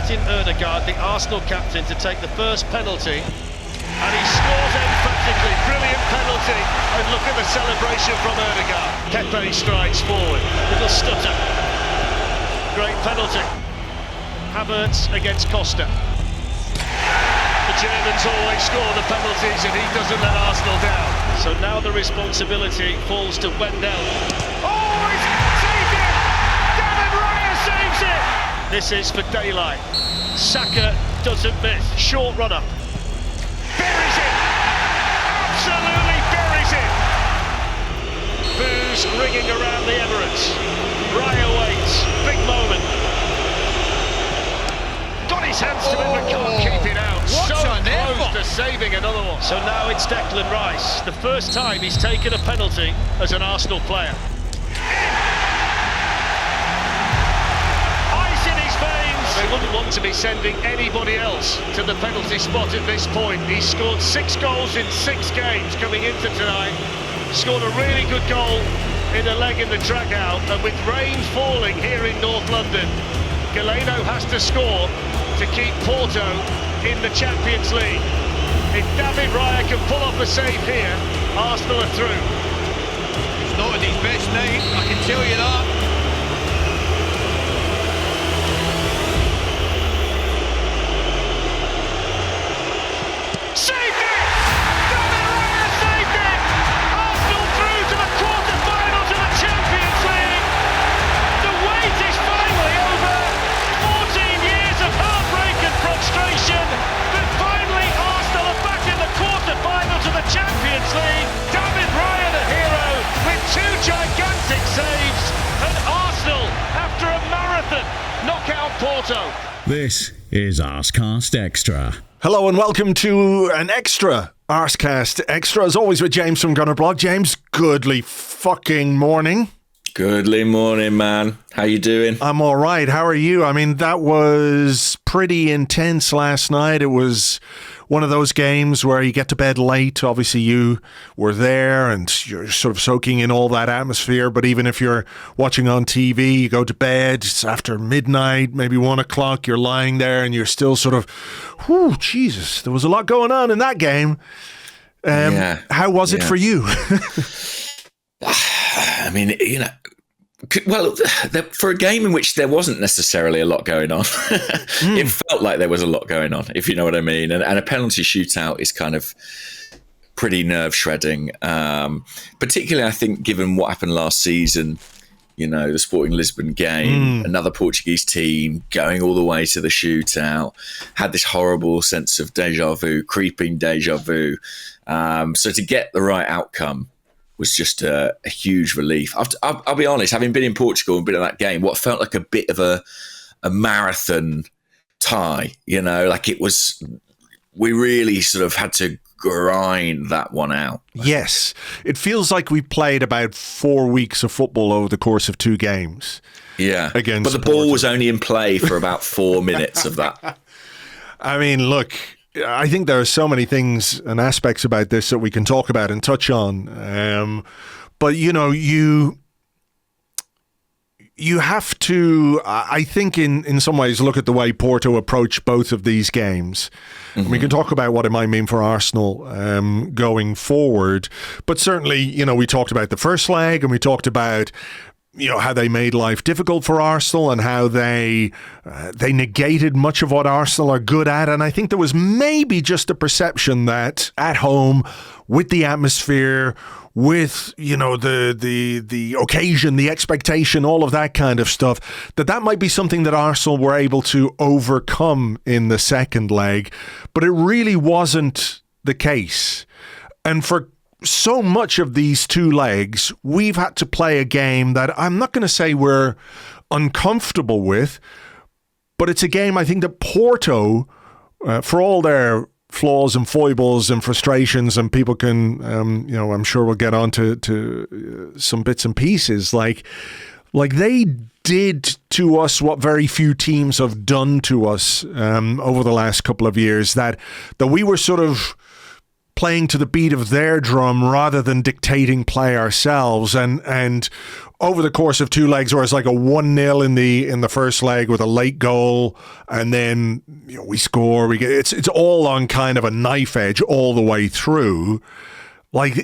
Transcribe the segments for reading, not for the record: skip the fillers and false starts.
Martin Ødegaard, the Arsenal captain, to take the first penalty. And he scores emphatically. Brilliant penalty. And look at the celebration from Ødegaard. Pepe strides forward. Little stutter. Great penalty. Havertz against Costa. The Germans always score the penalties and he doesn't let Arsenal down. So now the responsibility falls to Wendell. Oh, he's saved it! David Raya saves it! This is for daylight. Saka doesn't miss. Short run up. Buries it! Absolutely buries it! Boos ringing around the Emirates. Raya waits. Big moment. Got his hands to it but can't keep it out. So close to saving another one. So now it's Declan Rice. The first time he's taken a penalty as an Arsenal player. Ice in his veins. They wouldn't want to be sending anybody else to the penalty spot at this point. He's scored 6 goals in 6 games coming into tonight. Scored a really good goal in a leg in the drag-out, and with rain falling here in North London, Galeno has to score to keep Porto in the Champions League. If David Raya can pull off a save here, Arsenal are through. It's not in his best name, I can tell you that. Saved it! David Raya saved it! Arsenal through to the quarter-finals of the Champions League! The wait is finally over! 14 years of heartbreak and frustration, but finally Arsenal are back in the quarter-finals of the Champions League. David Raya, the hero, with 2 gigantic saves, and Arsenal, after a marathon, knock out Porto. This is Arsecast Extra. Hello and welcome to an extra Arsecast Extra, as always with James from Gunnerblog. James, goodly fucking morning. Goodly morning, man. How you doing? I'm all right. How are you? I mean, that was pretty intense last night. It was one of those games where you get to bed late. Obviously, you were there and you're sort of soaking in all that atmosphere. But even if you're watching on TV, you go to bed, it's after midnight, maybe 1 o'clock, you're lying there and you're still sort of, whew, Jesus, there was a lot going on in that game. How was it for you? I mean, you know, well, for a game in which there wasn't necessarily a lot going on, it felt like there was a lot going on, if you know what I mean. And a penalty shootout is kind of pretty nerve-shredding, particularly, I think, given what happened last season, you know, the Sporting Lisbon game, another Portuguese team going all the way to the shootout, had this horrible sense of deja vu, creeping deja vu. So to get the right outcome was just a huge relief. I'll be honest, having been in Portugal and been at that game, what felt like a bit of a marathon tie, you know, like it was, we really sort of had to grind that one out. Yes. It feels like we played about 4 weeks of football over the course of 2 games. Yeah. But the ball was only in play for about 4 minutes of that. I mean, look, I think there are so many things and aspects about this that we can talk about and touch on. But, you know, you have to, I think, in some ways, look at the way Porto approach both of these games. And we can talk about what it might mean for Arsenal going forward. But certainly, you know, we talked about the first leg and we talked about, you know, how they made life difficult for Arsenal and how they negated much of what Arsenal are good at. And I think there was maybe just a perception that at home, with the atmosphere, with, you know, the occasion, the expectation, all of that kind of stuff, that might be something that Arsenal were able to overcome in the second leg. But it really wasn't the case. And for so much of these 2 legs, we've had to play a game that I'm not going to say we're uncomfortable with, but it's a game I think that Porto, for all their flaws and foibles and frustrations, and people can, you know, I'm sure we'll get on to some bits and pieces, like they did to us what very few teams have done to us over the last couple of years, that we were sort of playing to the beat of their drum rather than dictating play ourselves. And over the course of two legs, where it's like a 1-0 in the first leg with a late goal, and then we score, it's all on kind of a knife edge all the way through. Like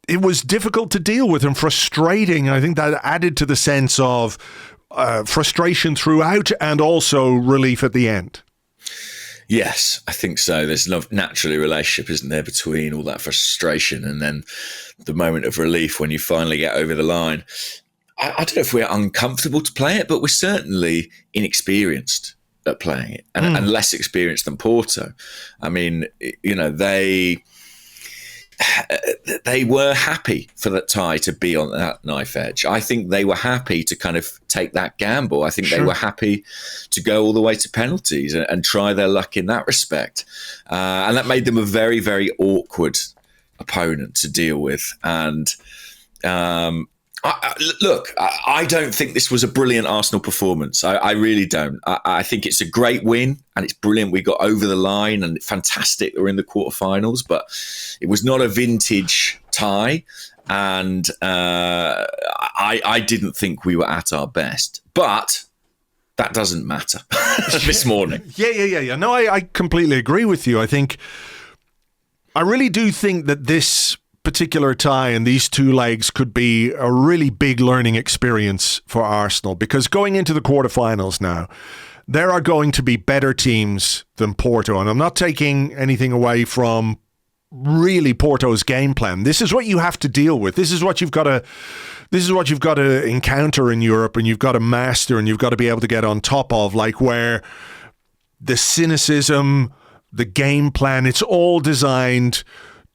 it was difficult to deal with and frustrating. I think that added to the sense of frustration throughout and also relief at the end. Yes, I think so. There's no naturally relationship, isn't there, between all that frustration and then the moment of relief when you finally get over the line. I don't know if we're uncomfortable to play it, but we're certainly inexperienced at playing it and less experienced than Porto. I mean, they were happy for that tie to be on that knife edge. I think they were happy to kind of take that gamble. I think they were happy to go all the way to penalties and try their luck in that respect. And that made them a very, very awkward opponent to deal with. And I don't think this was a brilliant Arsenal performance. I really don't. I think it's a great win and it's brilliant. We got over the line and fantastic that we're in the quarterfinals, but it was not a vintage tie. And I didn't think we were at our best, but that doesn't matter this morning. Yeah. No, I completely agree with you. I really do think that this particular tie and these two legs could be a really big learning experience for Arsenal, because going into the quarterfinals now, there are going to be better teams than Porto, and I'm not taking anything away from really Porto's game plan. This is what you have to deal with. This is what you've got to encounter in Europe, and you've got to master, and you've got to be able to get on top of, like, where the cynicism, the game plan, it's all designed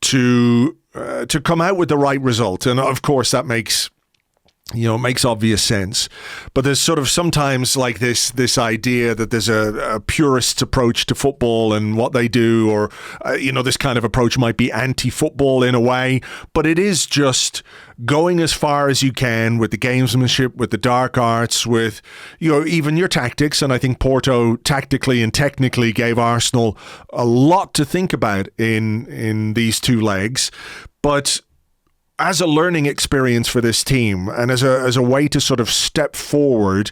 to come out with the right result. And of course that makes obvious sense. But there's sort of sometimes like this idea that there's a purist's approach to football and what they do, or this kind of approach might be anti-football in a way, but it is just going as far as you can with the gamesmanship, with the dark arts, with even your tactics. And I think Porto tactically and technically gave Arsenal a lot to think about in these two legs. But as a learning experience for this team and as a way to sort of step forward,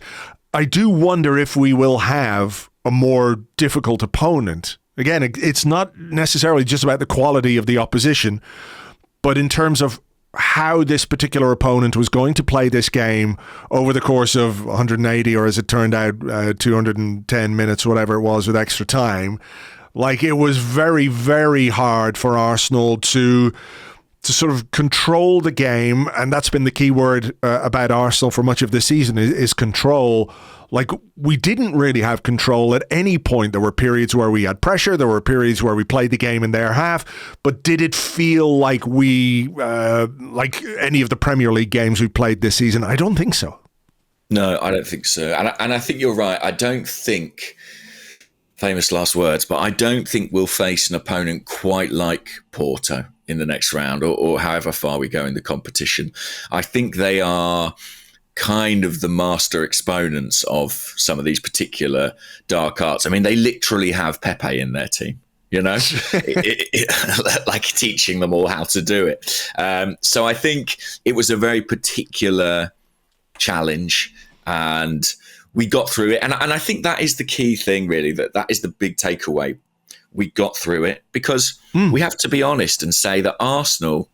I do wonder if we will have a more difficult opponent. Again, it's not necessarily just about the quality of the opposition, but in terms of how this particular opponent was going to play this game over the course of 180, or as it turned out, 210 minutes, whatever it was with extra time. Like, it was very, very hard for Arsenal to sort of control the game, and that's been the key word about Arsenal for much of this season is control. Like, we didn't really have control at any point. There were periods where we had pressure, there were periods where we played the game in their half, but did it feel like like any of the Premier League games we played this season? I don't think so. No, I don't think so. And I think you're right. I don't think, famous last words, but I don't think we'll face an opponent quite like Porto in the next round, or however far we go in the competition. I think they are kind of the master exponents of some of these particular dark arts. I mean, they literally have Pepe in their team, like teaching them all how to do it. So I think it was a very particular challenge, and we got through it. And I think that is the key thing, really, that is the big takeaway. We got through it because we have to be honest and say that Arsenal,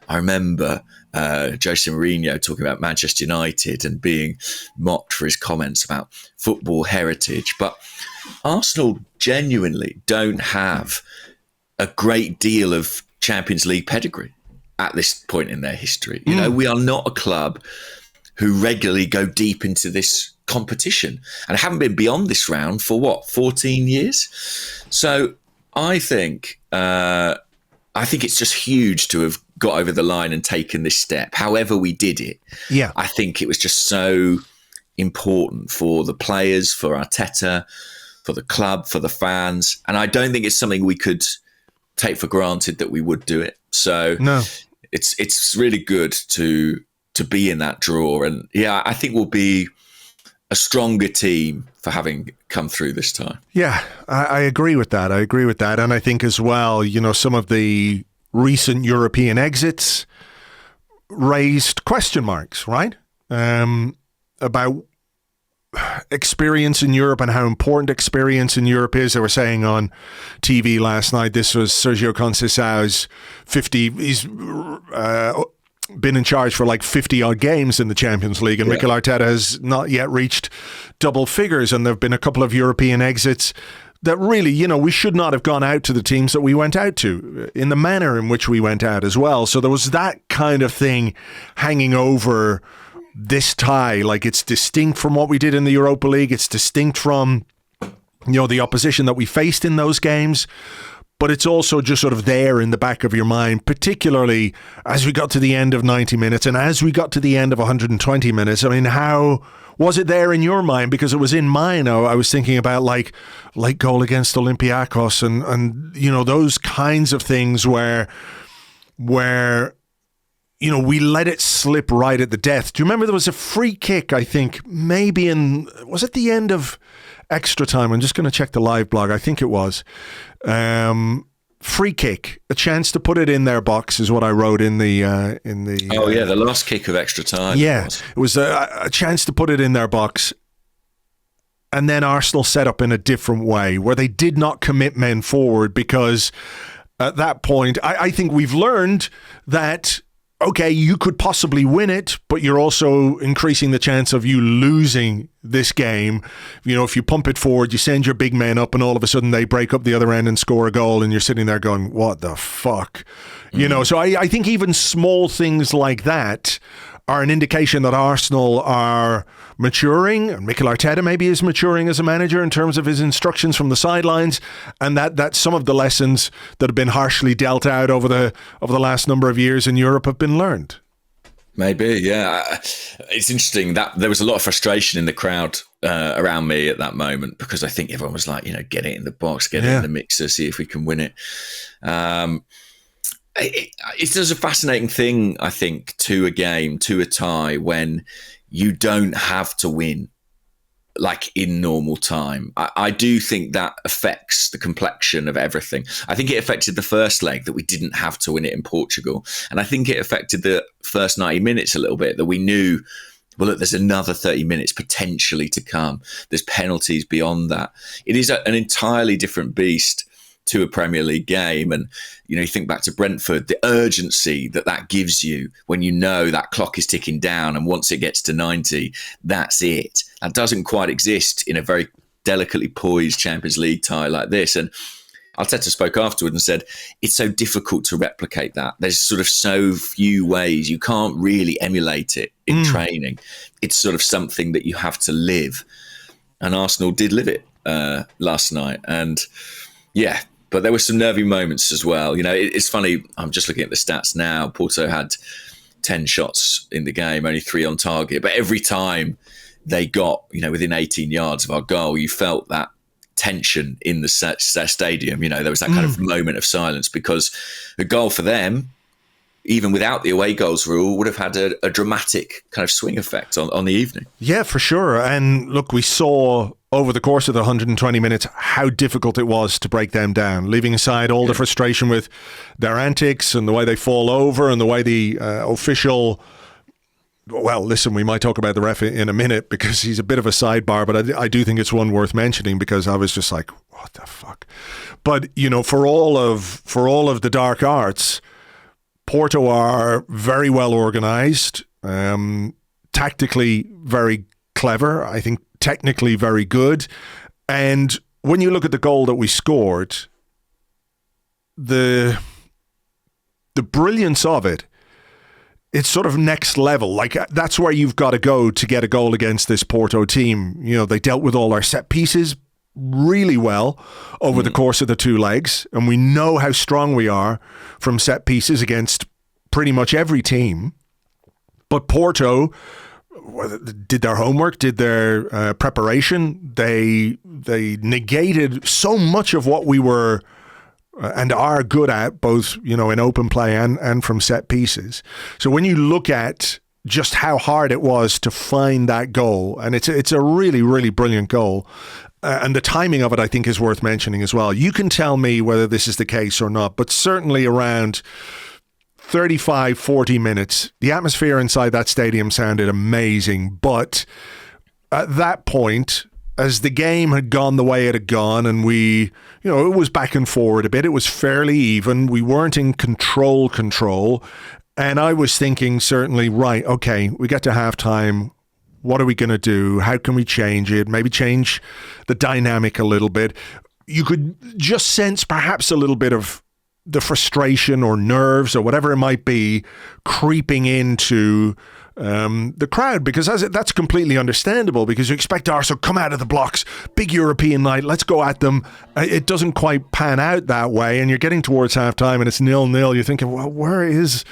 I remember Jose Mourinho talking about Manchester United and being mocked for his comments about football heritage. But Arsenal genuinely don't have a great deal of Champions League pedigree at this point in their history. We are not a club who regularly go deep into this competition and haven't been beyond this round for 14 years. So I think it's just huge to have got over the line and taken this step. However we did it, I think it was just so important for the players, for Arteta, for the club, for the fans, and I don't think it's something we could take for granted that we would do it. So no, it's really good to be in that draw, and I think we'll be a stronger team for having come through this time. Yeah, I agree with that. And I think as well, some of the recent European exits raised question marks, right? About experience in Europe and how important experience in Europe is. They were saying on TV last night, this was Sergio Conceicao's 50, he's been in charge for like 50 odd games in the Champions League, and Mikel Arteta has not yet reached double figures, and there have been a couple of European exits that really, we should not have gone out to the teams that we went out to in the manner in which we went out as well. So there was that kind of thing hanging over this tie. Like, it's distinct from what we did in the Europa League. It's distinct from, the opposition that we faced in those games. But it's also just sort of there in the back of your mind, particularly as we got to the end of 90 minutes and as we got to the end of 120 minutes. I mean, how was it there in your mind? Because it was in mine. I was thinking about like late goal against Olympiacos and those kinds of things where we let it slip right at the death. Do you remember there was a free kick, I think, maybe was it the end of extra time? I'm just going to check the live blog. I think it was. Free kick, a chance to put it in their box is what I wrote in the the last kick of extra time. Yeah, it was a chance to put it in their box. And then Arsenal set up in a different way where they did not commit men forward, because at that point, I think we've learned that, okay, you could possibly win it, but you're also increasing the chance of you losing this game. If you pump it forward, you send your big men up and all of a sudden they break up the other end and score a goal and you're sitting there going, what the fuck? So I think even small things like that are an indication that Arsenal are maturing, and Mikel Arteta maybe is maturing as a manager in terms of his instructions from the sidelines, and that some of the lessons that have been harshly dealt out over the last number of years in Europe have been learned. Maybe, yeah. It's interesting that there was a lot of frustration in the crowd around me at that moment, because I think everyone was like, get it in the box, get it in the mixer, see if we can win it. It's just a fascinating thing, I think, to a game, to a tie, when you don't have to win like in normal time. I do think that affects the complexion of everything. I think it affected the first leg, that we didn't have to win it in Portugal. And I think it affected the first 90 minutes a little bit, that we knew, well, look, there's another 30 minutes potentially to come. There's penalties beyond that. It is an entirely different beast to a Premier League game. And, you think back to Brentford, the urgency that gives you when you know that clock is ticking down, and once it gets to 90, that's it. That doesn't quite exist in a very delicately poised Champions League tie like this. And Arteta spoke afterward and said, it's so difficult to replicate that. There's sort of so few ways. You can't really emulate it in training. It's sort of something that you have to live. And Arsenal did live it last night. And yeah, but there were some nervy moments as well. It's funny. I'm just looking at the stats now. Porto had 10 shots in the game, only 3 on target. But every time they got, within 18 yards of our goal, you felt that tension in the stadium. There was that kind of moment of silence, because a goal for them, even without the away goals rule, would have had a dramatic kind of swing effect on the evening. Yeah, for sure. And look, we saw over the course of the 120 minutes how difficult it was to break them down, leaving aside all the frustration with their antics and the way they fall over and the way the official... Well, listen, we might talk about the ref in a minute because he's a bit of a sidebar, but I do think it's one worth mentioning, because I was just like, what the fuck? But, for all of the dark arts, Porto are very well organised, tactically very clever, I think technically very good. And when you look at the goal that we scored, the brilliance of it, it's sort of next level. Like, that's where you've got to go to get a goal against this Porto team. They dealt with all our set pieces really well over the course of the 2 legs, and we know how strong we are from set pieces against pretty much every team. But Porto did their homework, did their preparation. They negated so much of what we were and are good at, both in open play and from set pieces. So when you look at just how hard it was to find that goal. And it's a really, really brilliant goal. And the timing of it, I think, is worth mentioning as well. You can tell me whether this is the case or not, but certainly around 35, 40 minutes, the atmosphere inside that stadium sounded amazing. But at that point, as the game had gone the way it had gone, and it was back and forward a bit, it was fairly even. We weren't in control. And I was thinking, certainly, right, okay, we get to halftime. What are we going to do? How can we change it? Maybe change the dynamic a little bit. You could just sense perhaps a little bit of the frustration or nerves or whatever it might be creeping into the crowd, because that's completely understandable, because you expect Arsenal come out of the blocks, big European night, let's go at them. It doesn't quite pan out that way, and you're getting towards halftime and it's 0-0. You're thinking, well, where is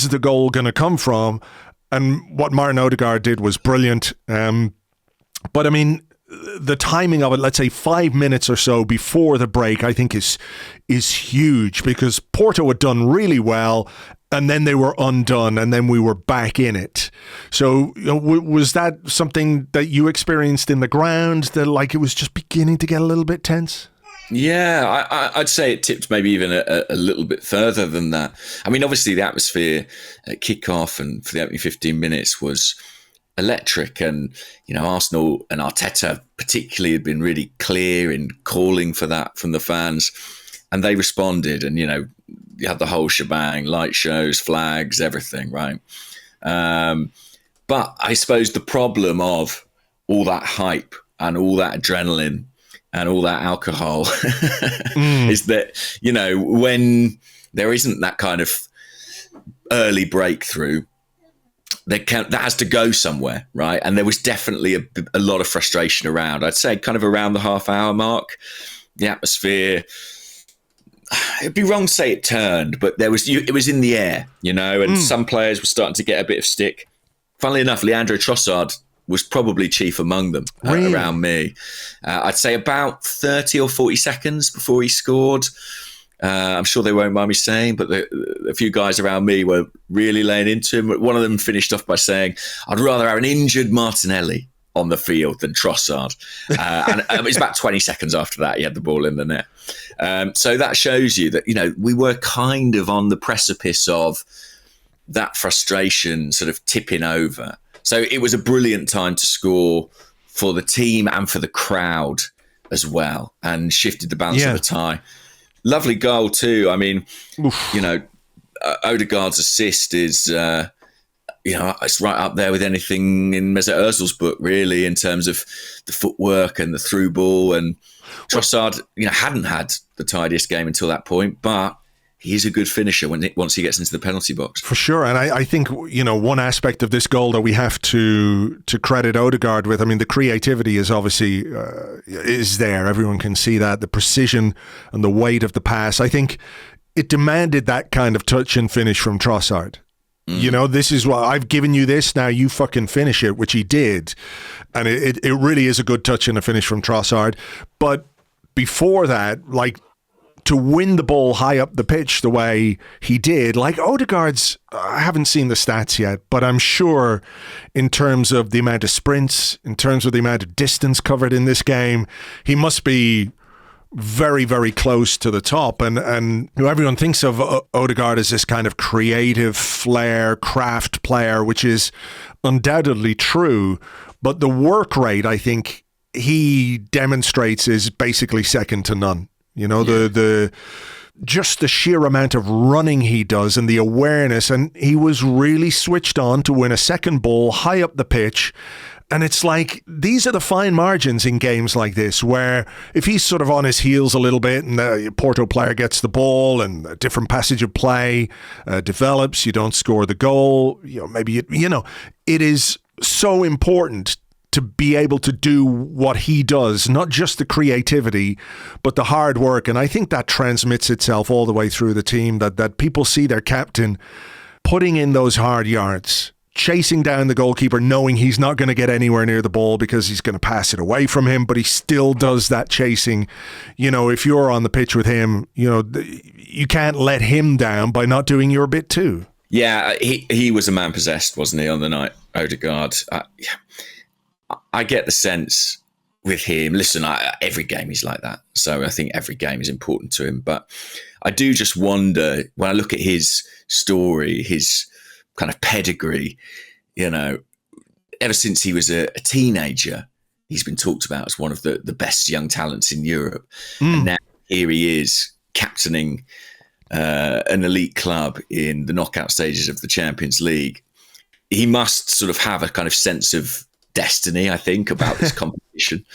the goal going to come from? And what Martin Odegaard did was brilliant. But I mean, the timing of it, let's say 5 minutes or so before the break, I think is huge, because Porto had done really well, and then they were undone, and then we were back in it. So was that something that you experienced in the ground, that like it was just beginning to get a little bit tense? Yeah, I'd say it tipped maybe even a little bit further than that. I mean, obviously the atmosphere at kickoff and for the opening 15 minutes was electric, and Arsenal and Arteta particularly had been really clear in calling for that from the fans, and they responded. And you had the whole shebang, light shows, flags, everything, right? But I suppose the problem of all that hype and all that adrenaline and all that alcohol is that, when there isn't that kind of early breakthrough, that has to go somewhere, right? And there was definitely a lot of frustration around. I'd say kind of around the half-hour mark, the atmosphere, it'd be wrong to say it turned, but it was in the air, and some players were starting to get a bit of stick. Funnily enough, Leandro Trossard was probably chief among them around me. I'd say about 30 or 40 seconds before he scored. I'm sure they won't mind me saying, but a few guys around me were really laying into him. One of them finished off by saying, I'd rather have an injured Martinelli on the field than Trossard. And it was about 20 seconds after that he had the ball in the net. So that shows you that, we were kind of on the precipice of that frustration sort of tipping over. So it was a brilliant time to score for the team and for the crowd as well, and shifted the balance of the tie. Lovely goal too. I mean, Odegaard's assist is, it's right up there with anything in Mesut Ozil's book, really, in terms of the footwork and the through ball. And Trossard, hadn't had the tidiest game until that point, but he's a good finisher once he gets into the penalty box. For sure. And I think, one aspect of this goal that we have to credit Odegaard with, I mean, the creativity is obviously is there. Everyone can see that. The precision and the weight of the pass. I think it demanded that kind of touch and finish from Trossard. This is what I've given you this, now you fucking finish it, which he did. And it really is a good touch and a finish from Trossard. But before that, to win the ball high up the pitch the way he did, like Odegaard's, I haven't seen the stats yet, but I'm sure in terms of the amount of sprints, in terms of the amount of distance covered in this game, he must be very, very close to the top. And everyone thinks of Odegaard as this kind of creative flair, craft player, which is undoubtedly true. But the work rate, I think he demonstrates, is basically second to none. The just the sheer amount of running he does and the awareness, and he was really switched on to win a second ball high up the pitch. And it's like, these are the fine margins in games like this, where if he's sort of on his heels a little bit and the Porto player gets the ball and a different passage of play develops, you don't score the goal, it is so important to be able to do what he does, not just the creativity, but the hard work. And I think that transmits itself all the way through the team, that people see their captain putting in those hard yards, chasing down the goalkeeper, knowing he's not going to get anywhere near the ball because he's going to pass it away from him, but he still does that chasing. If you're on the pitch with him, you can't let him down by not doing your bit too. Yeah, he was a man possessed, wasn't he, on the night, Odegaard? I get the sense with him. Listen, every game he's like that. So I think every game is important to him. But I do just wonder, when I look at his story, his kind of pedigree, ever since he was a teenager, he's been talked about as one of the best young talents in Europe. And now here he is captaining an elite club in the knockout stages of the Champions League. He must sort of have a kind of sense of destiny, I think, about this competition.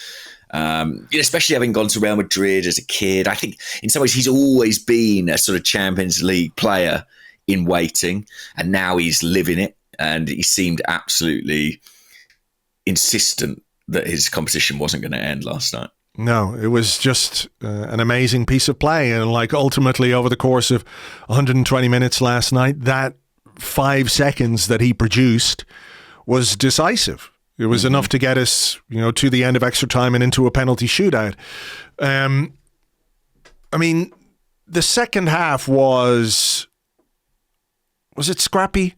Especially having gone to Real Madrid as a kid. I think in some ways he's always been a sort of Champions League player in waiting, and now he's living it. And he seemed absolutely insistent that his competition wasn't going to end last night. No, it was just an amazing piece of play. And ultimately over the course of 120 minutes last night, that 5 seconds that he produced was decisive. It was enough to get us, to the end of extra time and into a penalty shootout. I mean, the second half was it scrappy?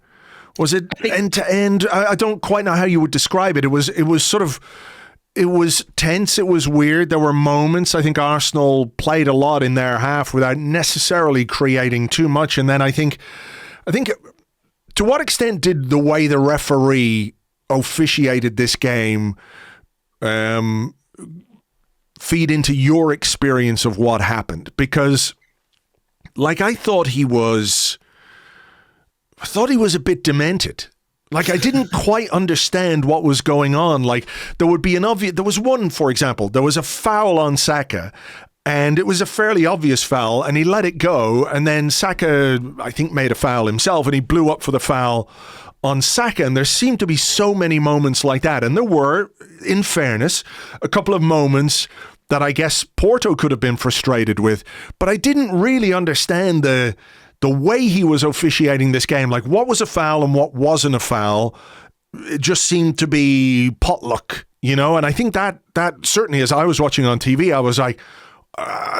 Was it end to end? I don't quite know how you would describe it. It was tense. It was weird. There were moments. I think Arsenal played a lot in their half without necessarily creating too much. And then I think, to what extent did the way the referee officiated this game feed into your experience of what happened? Because, I thought he was a bit demented. I didn't quite understand what was going on. There was one, for example, there was a foul on Saka, and it was a fairly obvious foul, and he let it go, and then Saka, I think, made a foul himself, and he blew up for the foul on Saka, and there seemed to be so many moments like that, and there were, in fairness, a couple of moments that I guess Porto could have been frustrated with, but I didn't really understand the way he was officiating this game, what was a foul and what wasn't a foul. It just seemed to be potluck, and I think that certainly, as I was watching on TV, I was like,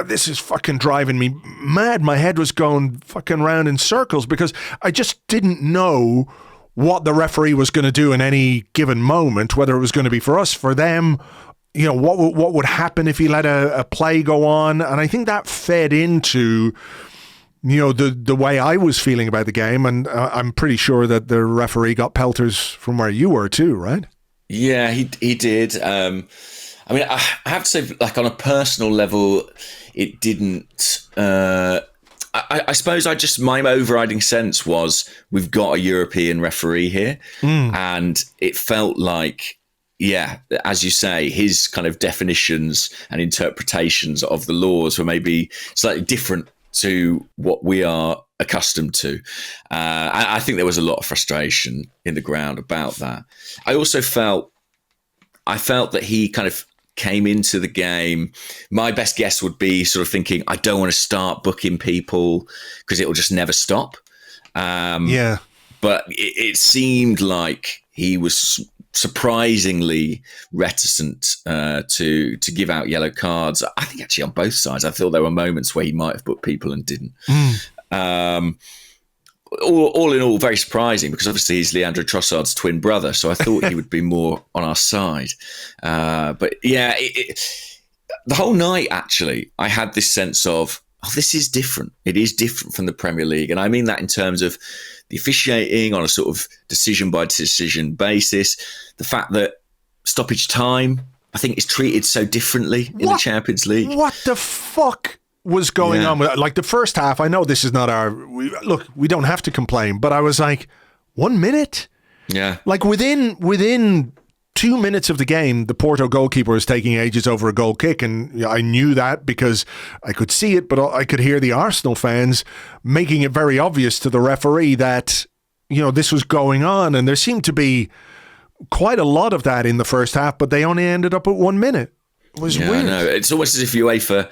this is fucking driving me mad. My head was going fucking round in circles because I just didn't know what the referee was going to do in any given moment, whether it was going to be for us, for them, what would happen if he let a play go on. And I think that fed into the way I was feeling about the game, and I'm pretty sure that the referee got pelters from where you were too, right? Yeah, he did. I have to say, on a personal level, it didn't. I suppose my overriding sense was we've got a European referee here, and it felt like, as you say, his kind of definitions and interpretations of the laws were maybe slightly different to what we are accustomed to. I think there was a lot of frustration in the ground about that. I also felt that he kind of came into the game. My best guess would be sort of thinking, I don't want to start booking people because it will just never stop. But it seemed like he was surprisingly reticent to give out yellow cards. I think actually on both sides. I thought there were moments where he might have booked people and didn't. All in all, very surprising because obviously he's Leandro Trossard's twin brother, so I thought he would be more on our side. But yeah, the whole night actually, I had this sense of, this is different. It is different from the Premier League, and I mean that in terms of the officiating on a sort of decision by decision basis. The fact that stoppage time, I think, is treated so differently in the Champions League. What the fuck was going on with the first half? I know this is not we don't have to complain, but I was like, 1 minute? Yeah. Within 2 minutes of the game, the Porto goalkeeper was taking ages over a goal kick, and I knew that because I could see it, but I could hear the Arsenal fans making it very obvious to the referee that, this was going on, and there seemed to be quite a lot of that in the first half, but they only ended up at 1 minute. It was weird. No, it's almost as if UEFA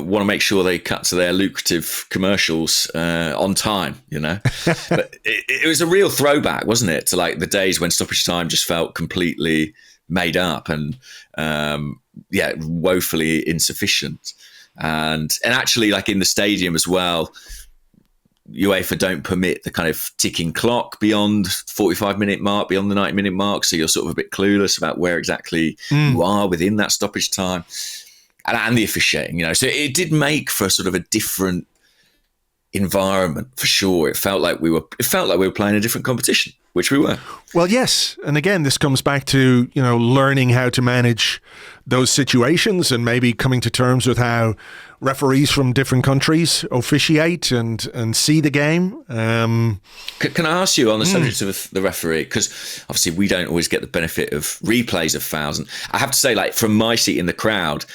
want to make sure they cut to their lucrative commercials on time, But it was a real throwback, wasn't it, to the days when stoppage time just felt completely made up and woefully insufficient. And actually, in the stadium as well, UEFA don't permit the kind of ticking clock beyond 45-minute mark, beyond the 90-minute mark. So you're sort of a bit clueless about where exactly you are within that stoppage time, and the officiating. So it did make for sort of a different environment for sure. It felt like we were playing a different competition, which we were. Well, yes, and again, this comes back to learning how to manage those situations and maybe coming to terms with how referees from different countries officiate and see the game. Can I ask you on the subject of the referee? Because obviously we don't always get the benefit of replays of fouls, and I have to say, like, from my seat in the crowd,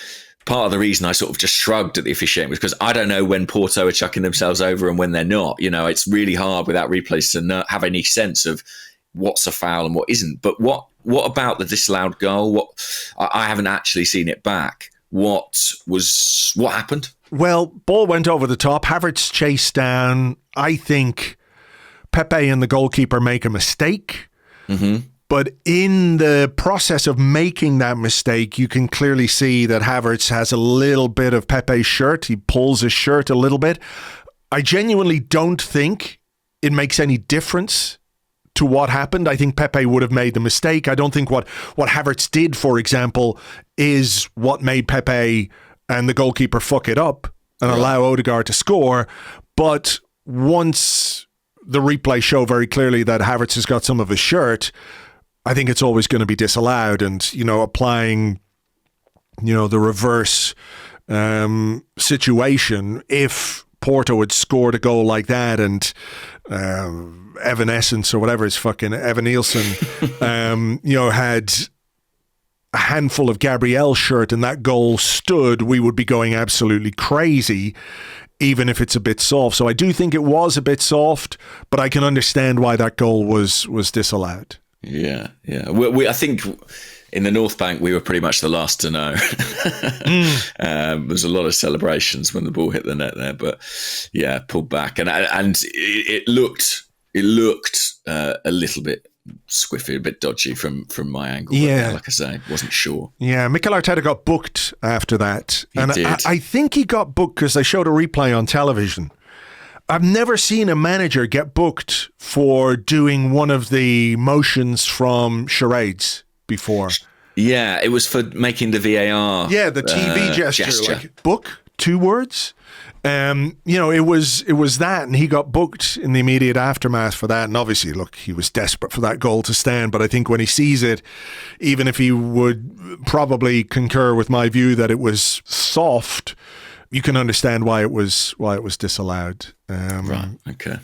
part of the reason I sort of just shrugged at the officiating was because I don't know when Porto are chucking themselves over and when they're not. It's really hard without replays to not have any sense of what's a foul and what isn't. But what about the disallowed goal? I haven't actually seen it back. What happened? Well, ball went over the top. Havertz chased down. I think Pepe and the goalkeeper make a mistake. Mm-hmm. But in the process of making that mistake, you can clearly see that Havertz has a little bit of Pepe's shirt. He pulls his shirt a little bit. I genuinely don't think it makes any difference to what happened. I think Pepe would have made the mistake. I don't think what Havertz did, for example, is what made Pepe and the goalkeeper fuck it up and allow Odegaard to score. But once the replay show very clearly that Havertz has got some of his shirt, I think it's always going to be disallowed. And, applying, the reverse situation, if Porto had scored a goal like that and Evanescence or whatever his fucking Evan Nielsen, had a handful of Gabriel's shirt and that goal stood, we would be going absolutely crazy, even if it's a bit soft. So I do think it was a bit soft, but I can understand why that goal was disallowed. Yeah. I think in the North Bank, we were pretty much the last to know. There was a lot of celebrations when the ball hit the net there, but yeah, pulled back, and it looked a little bit squiffy, a bit dodgy from my angle. Yeah, but like I say, wasn't sure. Yeah, Mikel Arteta got booked after that, He did. I think he got booked because they showed a replay on television. I've never seen a manager get booked for doing one of the motions from charades before. Yeah, it was for making the VAR. Yeah, the TV gesture. Like, book, 2 words. It was that, and he got booked in the immediate aftermath for that. And obviously, look, he was desperate for that goal to stand. But I think when he sees it, even if he would probably concur with my view that it was soft, you can understand why it was disallowed. Right. Okay.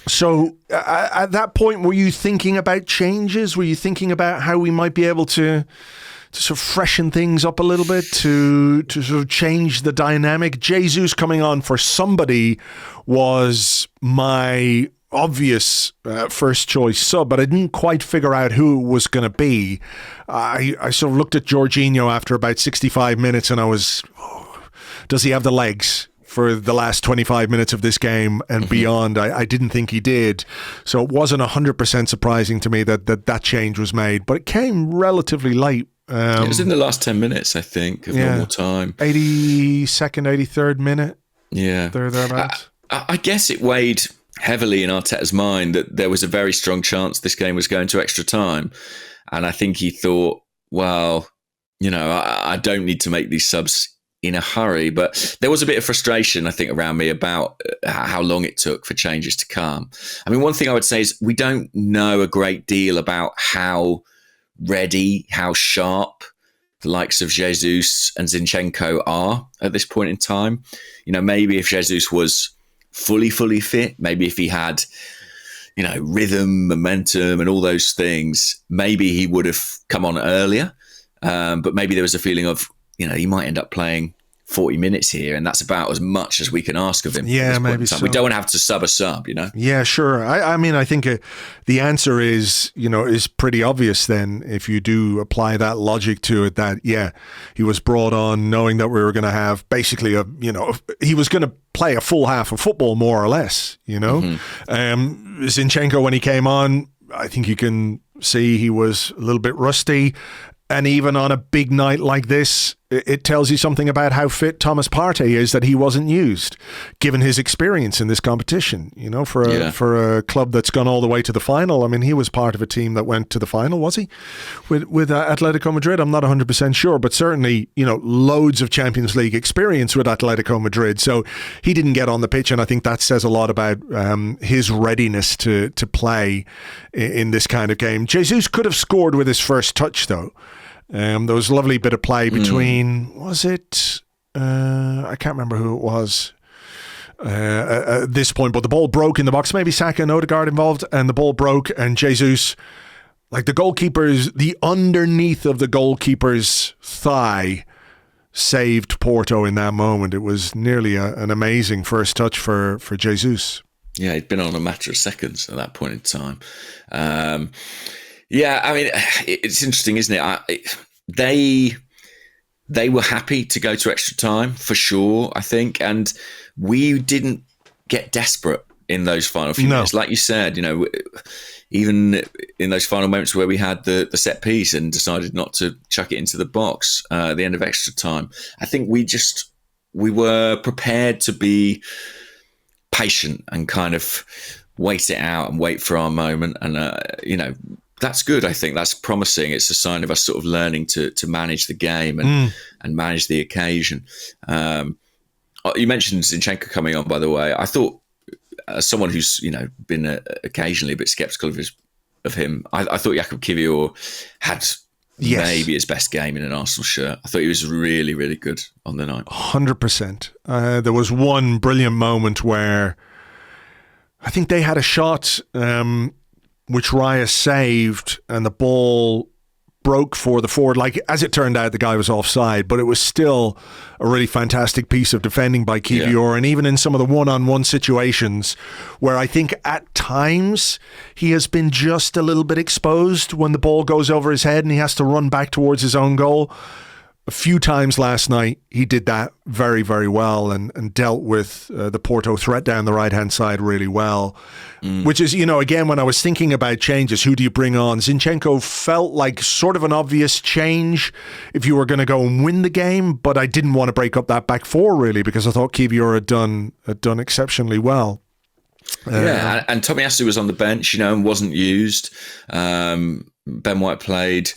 So at that point, were you thinking about changes? Were you thinking about how we might be able to sort of freshen things up a little bit, to sort of change the dynamic? Jesus coming on for somebody was my obvious first choice sub, but I didn't quite figure out who it was going to be. I sort of looked at Jorginho after about 65 minutes and I was, does he have the legs for the last 25 minutes of this game and beyond? I didn't think he did. So it wasn't 100% surprising to me that change was made, but it came relatively late. It was in the last 10 minutes, I think, of normal time. 82nd, 83rd minute. Yeah. Thereabouts. I guess it weighed heavily in Arteta's mind that there was a very strong chance this game was going to extra time. And I think he thought, well, I don't need to make these subs in a hurry. But there was a bit of frustration, I think, around me about how long it took for changes to come. I mean, one thing I would say is we don't know a great deal about how ready, how sharp the likes of Jesus and Zinchenko are at this point in time. Maybe if Jesus was fully fit, maybe if he had, rhythm, momentum and all those things, maybe he would have come on earlier. But maybe there was a feeling of, he might end up playing 40 minutes here, and that's about as much as we can ask of him. Yeah, maybe so. We don't have to sub a sub, Yeah, sure. I mean, I think the answer is pretty obvious then, if you do apply that logic to it, that, yeah, he was brought on knowing that we were going to have basically he was going to play a full half of football, more or less, Zinchenko, when he came on, I think you can see he was a little bit rusty. And even on a big night like this, it tells you something about how fit Thomas Partey is that he wasn't used, given his experience in this competition. You know, for a club that's gone all the way to the final. I mean, he was part of a team that went to the final, was he? With Atletico Madrid, I'm not 100% sure, but certainly, you know, loads of Champions League experience with Atletico Madrid. So he didn't get on the pitch, and I think that says a lot about his readiness to play in this kind of game. Jesus could have scored with his first touch, though. There was a lovely bit of play between, was it? I can't remember who it was at this point, but the ball broke in the box. Maybe Saka and Odegaard involved, and the ball broke, and Jesus, like the underneath of the goalkeeper's thigh saved Porto in that moment. It was nearly an amazing first touch for Jesus. Yeah, he'd been on a matter of seconds at that point in time. Yeah, I mean, it's interesting, isn't it? They were happy to go to extra time, for sure, I think. And we didn't get desperate in those final few minutes. Like you said, you know, even in those final moments where we had the set piece and decided not to chuck it into the box at the end of extra time, I think we were prepared to be patient and kind of wait it out and wait for our moment. And, you know, that's good. I think that's promising. It's a sign of us sort of learning to manage the game and manage the occasion. You mentioned Zinchenko coming on, by the way. I thought, as someone who's, you know, been occasionally a bit sceptical of him, I thought Jakub Kiwior had maybe his best game in an Arsenal shirt. I thought he was really, really good on the night. 100%. There was one brilliant moment where I think they had a shot which Raya saved, and the ball broke for the forward. Like, as it turned out, the guy was offside, but it was still a really fantastic piece of defending by Kiwior. And even in some of the one-on-one situations where I think at times he has been just a little bit exposed when the ball goes over his head and he has to run back towards his own goal. A few times last night, he did that very, very well and dealt with the Porto threat down the right-hand side really well. Which is, you know, again, when I was thinking about changes, who do you bring on? Zinchenko felt like sort of an obvious change if you were going to go and win the game, but I didn't want to break up that back four, really, because I thought Kiwior had done exceptionally well. Yeah, and Tomiyasu was on the bench, you know, and wasn't used. Ben White played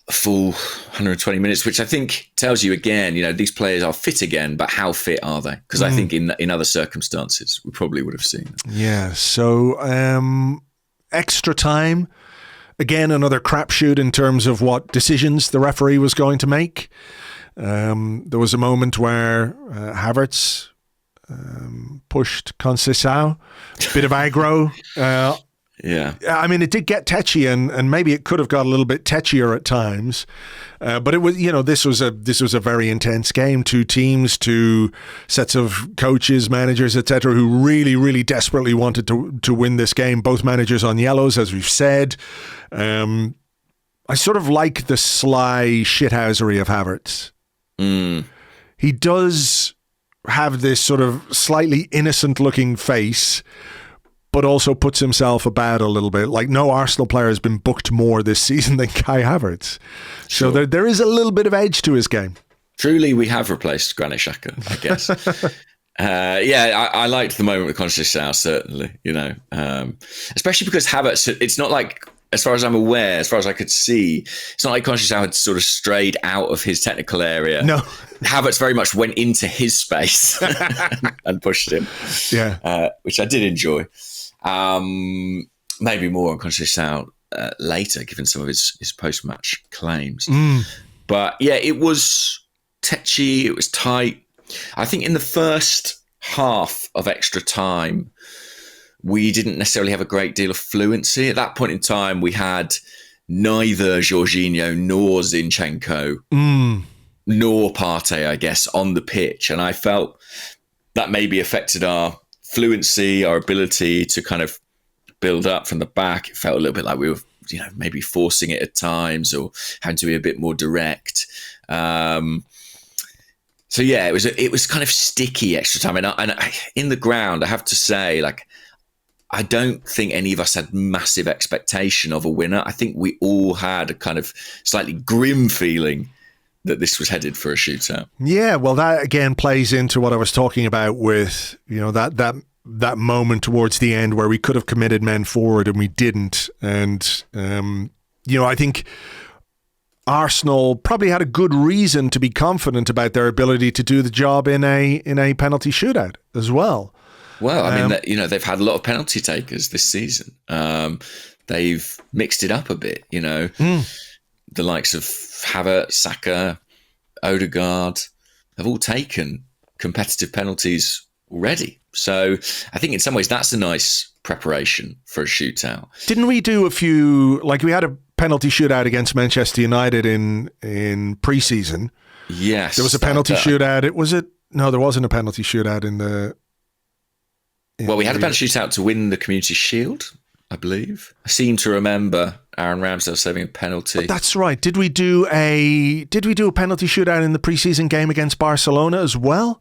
a full 120 minutes, which I think tells you again, you know, these players are fit again, but how fit are they? Because I think in other circumstances, we probably would have seen them. Yeah, so extra time. Again, another crapshoot in terms of what decisions the referee was going to make. There was a moment where Havertz pushed Conceicao, bit of aggro. Yeah, I mean, it did get tetchy, and maybe it could have got a little bit tetchier at times. But it was, you know, this was a very intense game. Two teams, two sets of coaches, managers, etc., who really, really desperately wanted to win this game. Both managers on yellows, as we've said. I sort of like the sly shithousery of Havertz. He does have this sort of slightly innocent-looking face, but also puts himself about a little bit. Like, no Arsenal player has been booked more this season than Kai Havertz. Sure. So there is a little bit of edge to his game. Truly, we have replaced Granit Xhaka, I guess. I liked the moment with Conceicao, certainly, you know. Especially because Havertz, it's not like, as far as I'm aware, as far as I could see, it's not like Conceicao had sort of strayed out of his technical area. No. Havertz very much went into his space and pushed him. Yeah. Which I did enjoy. Maybe more on Conceicao later, given some of his post-match claims. But yeah, it was tetchy, it was tight. I think in the first half of extra time, we didn't necessarily have a great deal of fluency. At that point in time, we had neither Jorginho nor Zinchenko nor Partey, I guess, on the pitch. And I felt that maybe affected our fluency, our ability to kind of build up from the back. It felt a little bit like we were, you know, maybe forcing it at times or having to be a bit more direct. So yeah, it was kind of sticky extra time. And in the ground, I have to say, like, I don't think any of us had massive expectation of a winner. I think we all had a kind of slightly grim feeling that this was headed for a shootout. Yeah, well, that again plays into what I was talking about with, that moment towards the end where we could have committed men forward and we didn't. And, I think Arsenal probably had a good reason to be confident about their ability to do the job in a penalty shootout as well. Well, I mean, they've had a lot of penalty takers this season. They've mixed it up a bit, The likes of Havertz, Saka, Odegaard have all taken competitive penalties already. So I think in some ways that's a nice preparation for a shootout. Didn't we do a few, we had a penalty shootout against Manchester United in pre-season? Yes. There was a penalty shootout. No, there wasn't a penalty shootout in the... Well, we had a penalty shootout to win the Community Shield, I believe. I seem to remember Aaron Ramsdale saving a penalty. But that's right. Did we do a penalty shootout in the pre-season game against Barcelona as well?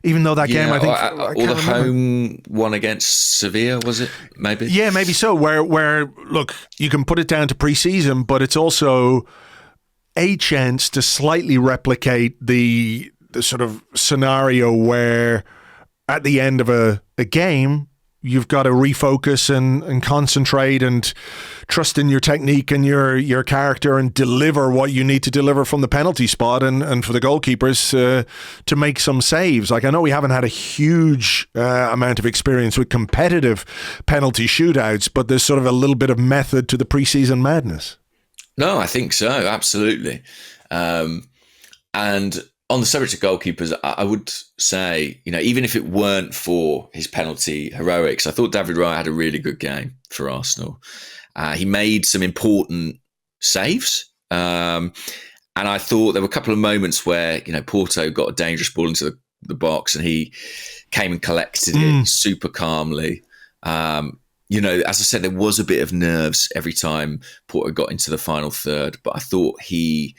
Even though that game, I think... or the home one against Sevilla, was it? Maybe? Yeah, maybe so. Where look, you can put it down to pre-season, but it's also a chance to slightly replicate the sort of scenario where at the end of a game, you've got to refocus and concentrate and trust in your technique and your character and deliver what you need to deliver from the penalty spot and for the goalkeepers to make some saves. I know we haven't had a huge amount of experience with competitive penalty shootouts, but there's sort of a little bit of method to the preseason madness. No, I think so. Absolutely. And on the subject of goalkeepers, I would say, even if it weren't for his penalty heroics, I thought David Raya had a really good game for Arsenal. He made some important saves. And I thought there were a couple of moments where, Porto got a dangerous ball into the box and he came and collected it super calmly. As I said, there was a bit of nerves every time Porto got into the final third, but I thought he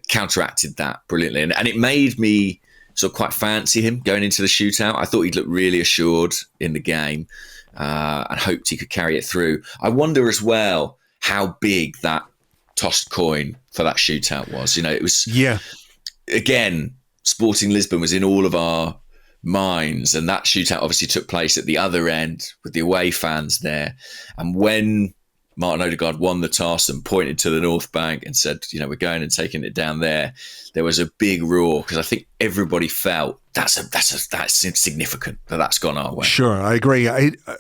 counteracted that brilliantly. And it made me sort of quite fancy him going into the shootout. I thought he'd looked really assured in the game and hoped he could carry it through. I wonder as well how big that tossed coin for that shootout was. It was, again, Sporting Lisbon was in all of our minds, and that shootout obviously took place at the other end with the away fans there. And when Martin Odegaard won the toss and pointed to the North Bank and said, we're going and taking it down there, there was a big roar because I think everybody felt that's significant that's gone our way. Sure, I agree.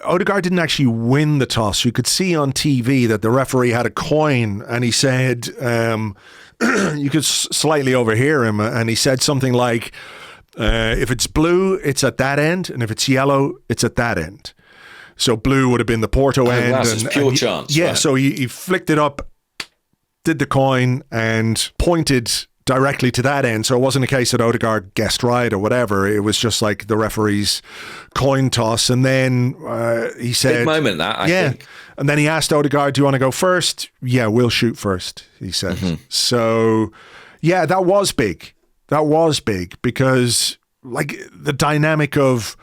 Odegaard didn't actually win the toss. You could see on TV that the referee had a coin and he said, you could slightly overhear him, and he said something like, if it's blue, it's at that end, and if it's yellow, it's at that end. So blue would have been the Porto end. Wow, so it's pure chance. Yeah, right. So he flicked it up, did the coin, and pointed directly to that end. So it wasn't a case that Odegaard guessed right or whatever. It was just like the referee's coin toss. And then he said... Big moment, that, I think. And then he asked Odegaard, do you want to go first? Yeah, we'll shoot first, he said. Mm-hmm. So, yeah, that was big. That was big because, the dynamic of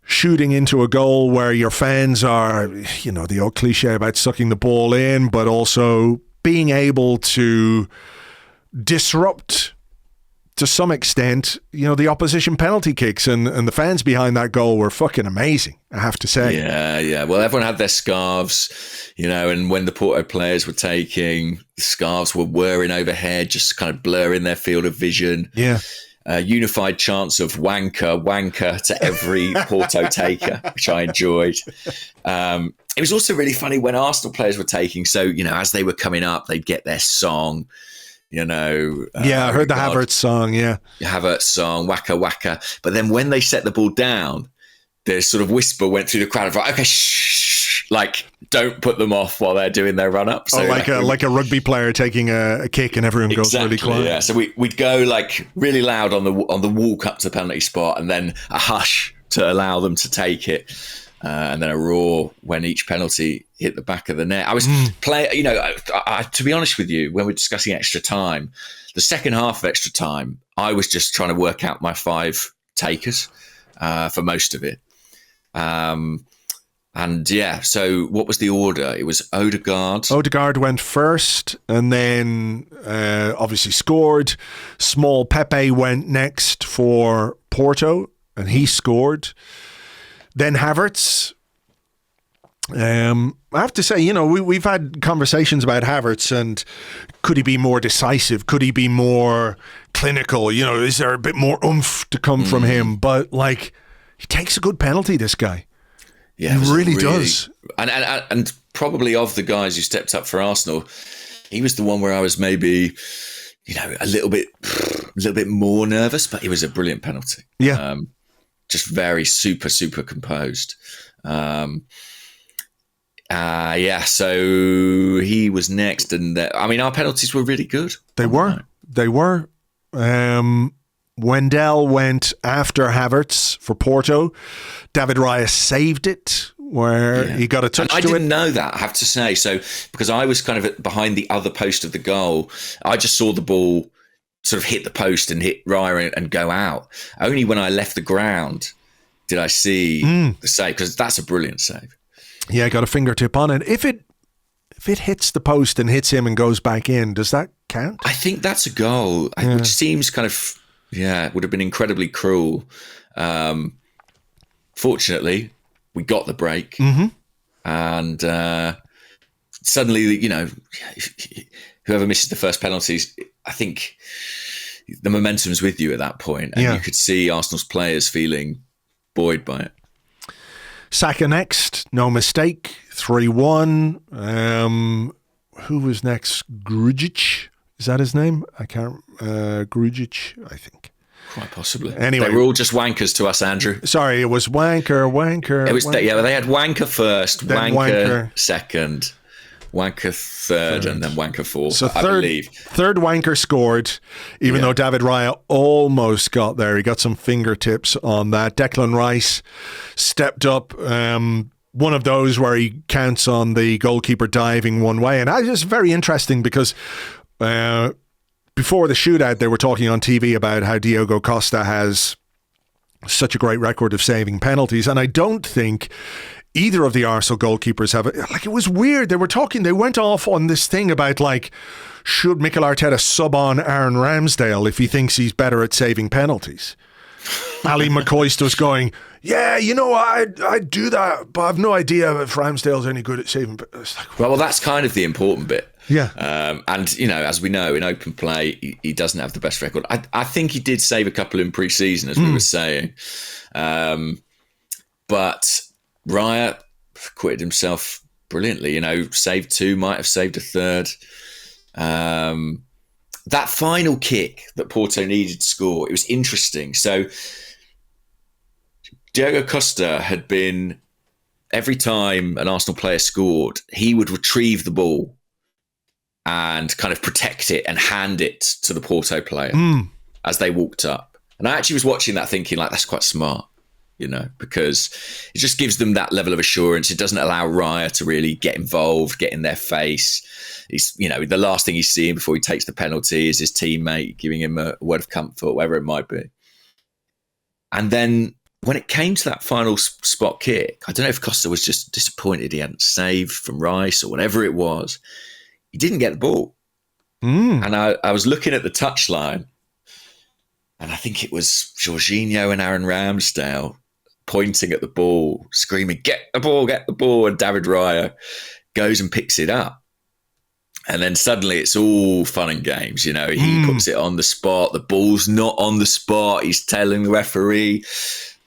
shooting into a goal where your fans are, the old cliche about sucking the ball in, but also being able to disrupt to some extent, the opposition penalty kicks and the fans behind that goal were fucking amazing, I have to say. Yeah. Well, everyone had their scarves, and when the Porto players were taking, the scarves were whirring overhead, just kind of blurring their field of vision. Yeah. Unified chants of wanker to every Porto taker, which I enjoyed. It was also really funny when Arsenal players were taking. So, as they were coming up, they'd get their song, I heard the Havertz song, Havertz song, waka waka. But then when they set the ball down, the sort of whisper went through the crowd of, okay, shh, don't put them off while they're doing their run up. So like a rugby player taking a kick and everyone goes really quiet. Yeah. So we'd go really loud on the walk up to the penalty spot, and then a hush to allow them to take it, and then a roar when each penalty hit the back of the net. I was playing, to be honest with you, when we're discussing extra time, the second half of extra time, I was just trying to work out my 5 takers for most of it. And yeah, so what was the order? It was Odegaard. Odegaard went first and then obviously scored. Small Pepe went next for Porto and he scored. Then Havertz. I have to say, we've had conversations about Havertz and could he be more decisive? Could he be more clinical? Is there a bit more oomph to come from him? But he takes a good penalty, this guy. Yeah, he really does. And probably of the guys who stepped up for Arsenal, he was the one where I was maybe, a little bit more nervous, but it was a brilliant penalty. Yeah. Just very super, super composed. So he was next. And our penalties were really good. They were. Wendell went after Havertz for Porto. David Raya saved it where he got a touch to it. I didn't know that, I have to say. So, because I was kind of behind the other post of the goal, I just saw the ball sort of hit the post and hit Raya and go out. Only when I left the ground did I see the save, because that's a brilliant save. Yeah, got a fingertip on it. If it hits the post and hits him and goes back in, does that count? I think that's a goal, which seems kind of... Yeah, it would have been incredibly cruel. Fortunately, we got the break. And suddenly, whoever misses the first penalties, I think the momentum's with you at that point. And you could see Arsenal's players feeling buoyed by it. Saka next, no mistake, 3-1. Who was next? Grujic? Is that his name? I can't... Grujic, I think. Quite possibly. Anyway. They were all just wankers to us, Andrew. Sorry, it was Wanker. It was Wanker. They had Wanker first, then Wanker second, Wanker third, and then Wanker fourth, so I believe. Third Wanker scored, even though David Raya almost got there. He got some fingertips on that. Declan Rice stepped up. One of those where he counts on the goalkeeper diving one way. And it's just very interesting because... before the shootout, they were talking on TV about how Diogo Costa has such a great record of saving penalties. And I don't think either of the Arsenal goalkeepers have it. It was weird. They went off on this thing about should Mikel Arteta sub on Aaron Ramsdale if he thinks he's better at saving penalties? Ali McCoist was going, I'd do that, but I've no idea if Ramsdale's any good at saving. Well, that's kind of the important bit. Yeah. And, as we know, in open play, he doesn't have the best record. I think he did save a couple in pre-season, as we were saying. But Raya acquitted himself brilliantly. Saved two, might have saved a third. That final kick that Porto needed to score, it was interesting. So Diogo Costa had been, every time an Arsenal player scored, he would retrieve the ball and kind of protect it and hand it to the Porto player as they walked up. And I actually was watching that thinking, that's quite smart, because it just gives them that level of assurance. It doesn't allow Raya to really get involved, get in their face. He's, the last thing he's seeing before he takes the penalty is his teammate giving him a word of comfort, whatever it might be. And then when it came to that final spot kick, I don't know if Costa was just disappointed he hadn't saved from Rice or whatever it was. He didn't get the ball. And I was looking at the touchline, and I think it was Jorginho and Aaron Ramsdale pointing at the ball, screaming, get the ball. And David Raya goes and picks it up. And then suddenly it's all fun and games. He puts it on the spot. The ball's not on the spot. He's telling the referee,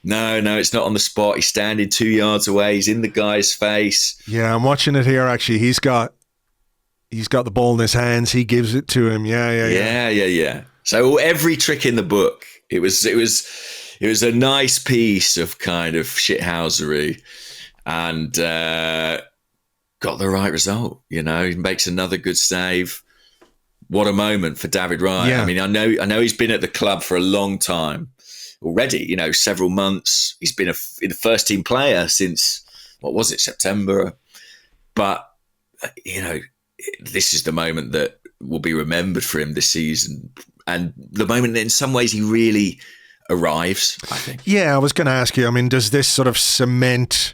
no, it's not on the spot. He's standing 2 yards away. He's in the guy's face. Yeah, I'm watching it here, actually. He's got the ball in his hands. He gives it to him. Yeah. So every trick in the book, it was a nice piece of kind of shithousery, and got the right result. He makes another good save. What a moment for David Raya. Yeah. I mean, I know he's been at the club for a long time already. Several months. He's been a first team player since, what was it, September? But this is the moment that will be remembered for him this season, and the moment that in some ways he really arrives, I think. Yeah, I was going to ask you, does this sort of cement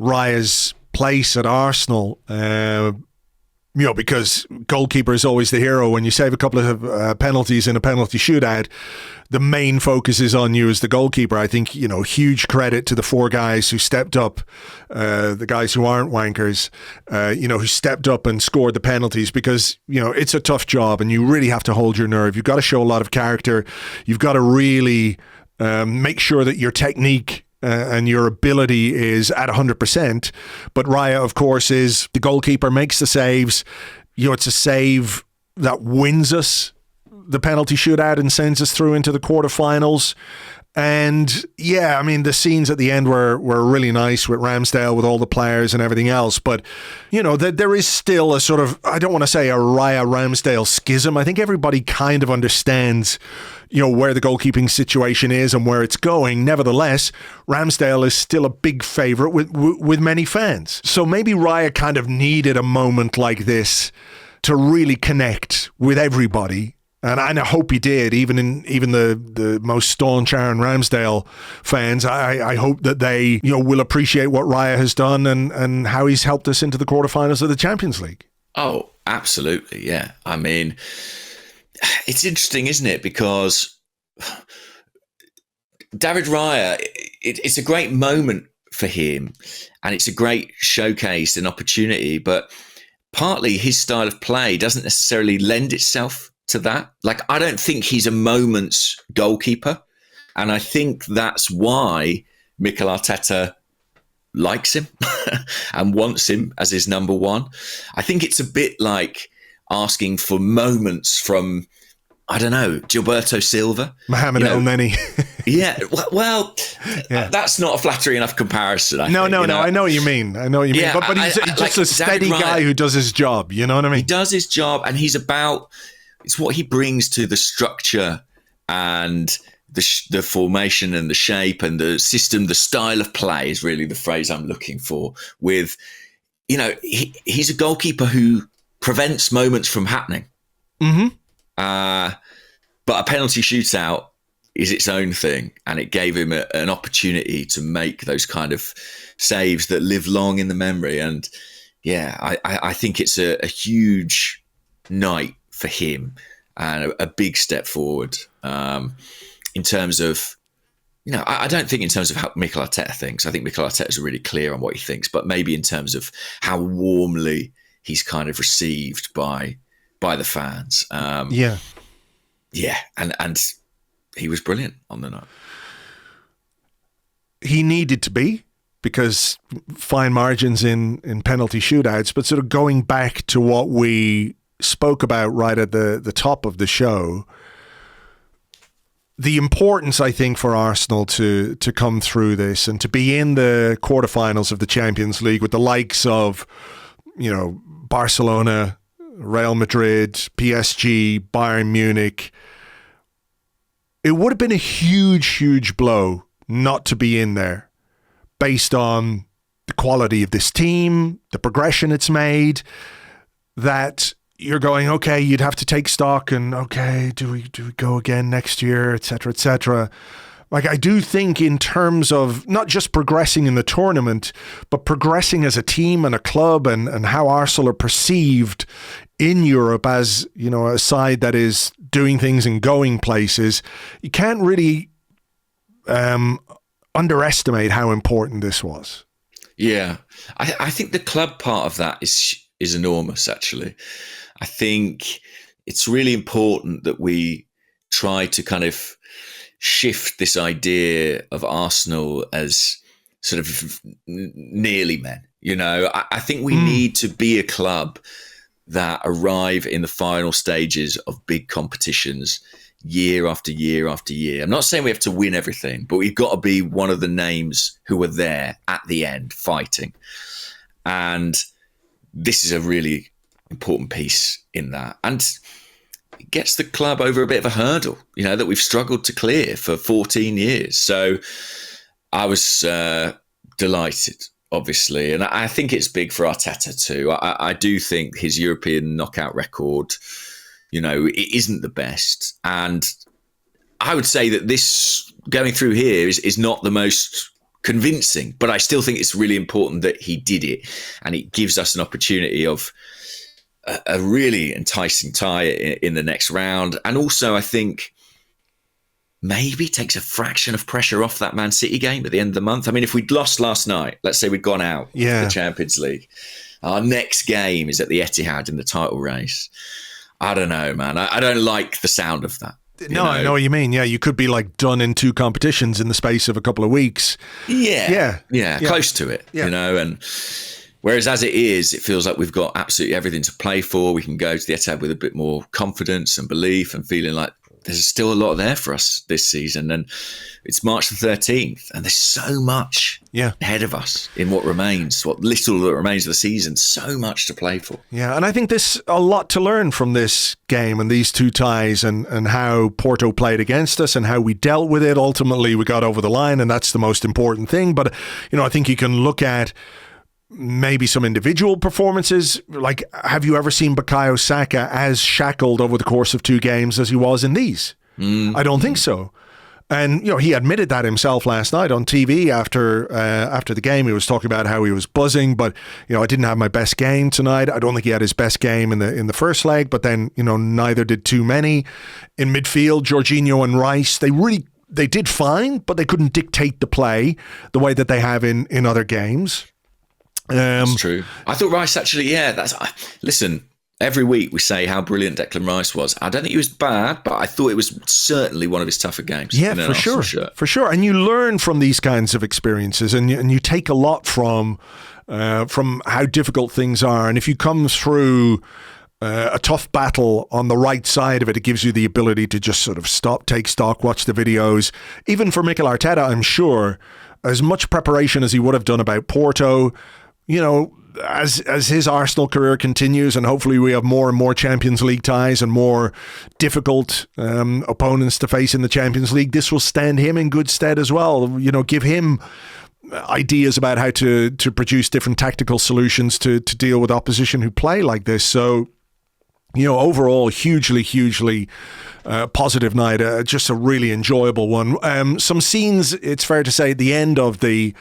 Raya's place at Arsenal. Because goalkeeper is always the hero. When you save a couple of penalties in a penalty shootout, the main focus is on you as the goalkeeper. I think, huge credit to the 4 guys who stepped up, the guys who aren't wankers, who stepped up and scored the penalties, because, it's a tough job and you really have to hold your nerve. You've got to show a lot of character. You've got to really make sure that your technique and your ability is at 100%. But Raya, of course, is the goalkeeper, makes the saves. It's a save that wins us the penalty shootout and sends us through into the quarterfinals. And the scenes at the end were really nice with Ramsdale, with all the players and everything else. But, there is still a sort of, I don't want to say a Raya-Ramsdale schism. I think everybody kind of understands, where the goalkeeping situation is and where it's going. Nevertheless, Ramsdale is still a big favourite with many fans. So maybe Raya kind of needed a moment like this to really connect with everybody. And I hope he did, even the most staunch Aaron Ramsdale fans. I hope that they will appreciate what Raya has done and how he's helped us into the quarterfinals of the Champions League. Oh, absolutely, yeah. I mean, it's interesting, isn't it? Because David Raya, it's a great moment for him, and it's a great showcase and opportunity. But partly his style of play doesn't necessarily lend itself to that. Like, I don't think he's a moment's goalkeeper. And I think that's why Mikel Arteta likes him and wants him as his number one. I think it's a bit like asking for moments from, I don't know, Gilberto Silva. Mohamed El Neni. Yeah, well, that's not a flattering enough comparison. I think, I know what you mean. Yeah, but he's just like a steady guy who does his job. You know what I mean? He does his job, and it's what he brings to the structure and the formation and the shape and the system. The style of play is really the phrase I'm looking for. With, he's a goalkeeper who prevents moments from happening. Mm-hmm. But a penalty shootout is its own thing, and it gave him an opportunity to make those kind of saves that live long in the memory. And I think it's a huge night for him and a big step forward in terms of, I don't think in terms of how Mikel Arteta thinks. I think Mikel Arteta is really clear on what he thinks, but maybe in terms of how warmly he's kind of received by the fans. And he was brilliant on the night. He needed to be, because fine margins in penalty shootouts. But sort of going back to what we spoke about right at the top of the show, the importance, I think, for Arsenal to come through this and to be in the quarterfinals of the Champions League with the likes of, Barcelona, Real Madrid, PSG, Bayern Munich. It would have been a huge, huge blow not to be in there, based on the quality of this team, the progression it's made, that you're going, okay, you'd have to take stock and, okay, do we go again next year, et cetera, et cetera. Like, I do think in terms of not just progressing in the tournament, but progressing as a team and a club, and how Arsenal are perceived in Europe as, a side that is doing things and going places, you can't really underestimate how important this was. Yeah, I think the club part of that is enormous, actually. I think it's really important that we try to kind of shift this idea of Arsenal as sort of nearly men. I think we need to be a club that arrive in the final stages of big competitions year after year after year. I'm not saying we have to win everything, but we've got to be one of the names who are there at the end fighting. And this is a really important piece in that. And it gets the club over a bit of a hurdle, that we've struggled to clear for 14 years. So I was delighted, obviously. And I think it's big for Arteta too. I do think his European knockout record, it isn't the best. And I would say that this going through here is not the most convincing, but I still think it's really important that he did it, and it gives us an opportunity of a really enticing tie in the next round. And also, I think maybe takes a fraction of pressure off that Man City game at the end of the month. I mean, if we'd lost last night, let's say we'd gone out of the Champions League, our next game is at the Etihad in the title race. I don't know, man. I don't like the sound of that. No, I know what you mean. Yeah, you could be like done in 2 competitions in the space of a couple of weeks. Yeah, close to it, and whereas as it is, it feels like we've got absolutely everything to play for. We can go to the Etihad with a bit more confidence and belief and feeling like there's still a lot there for us this season. And it's March the 13th, and there's so much ahead of us in what remains, what little that remains of the season. So much to play for. Yeah, and I think there's a lot to learn from this game and these 2 ties and how Porto played against us and how we dealt with it. Ultimately, we got over the line, and that's the most important thing. But, I think you can look at maybe some individual performances. Like, have you ever seen Bukayo Saka as shackled over the course of 2 games as he was in these? I don't think so. And, he admitted that himself last night on TV after the game. He was talking about how he was buzzing, but, I didn't have my best game tonight. I don't think he had his best game in the first leg, but then, neither did too many. In midfield, Jorginho and Rice, they did fine, but they couldn't dictate the play the way that they have in other games. That's true. I thought Rice actually, listen, every week we say how brilliant Declan Rice was. I don't think he was bad, but I thought it was certainly one of his tougher games. Yeah, for sure. And you learn from these kinds of experiences, and you take a lot from how difficult things are. And if you come through a tough battle on the right side of it, it gives you the ability to just sort of stop, take stock, watch the videos. Even for Mikel Arteta, I'm sure, as much preparation as he would have done about Porto, as his Arsenal career continues, and hopefully we have more and more Champions League ties and more difficult opponents to face in the Champions League, this will stand him in good stead as well. Give him ideas about how to produce different tactical solutions to deal with opposition who play like this. So, overall, hugely positive night. Just a really enjoyable one. Some scenes, it's fair to say, at the end of the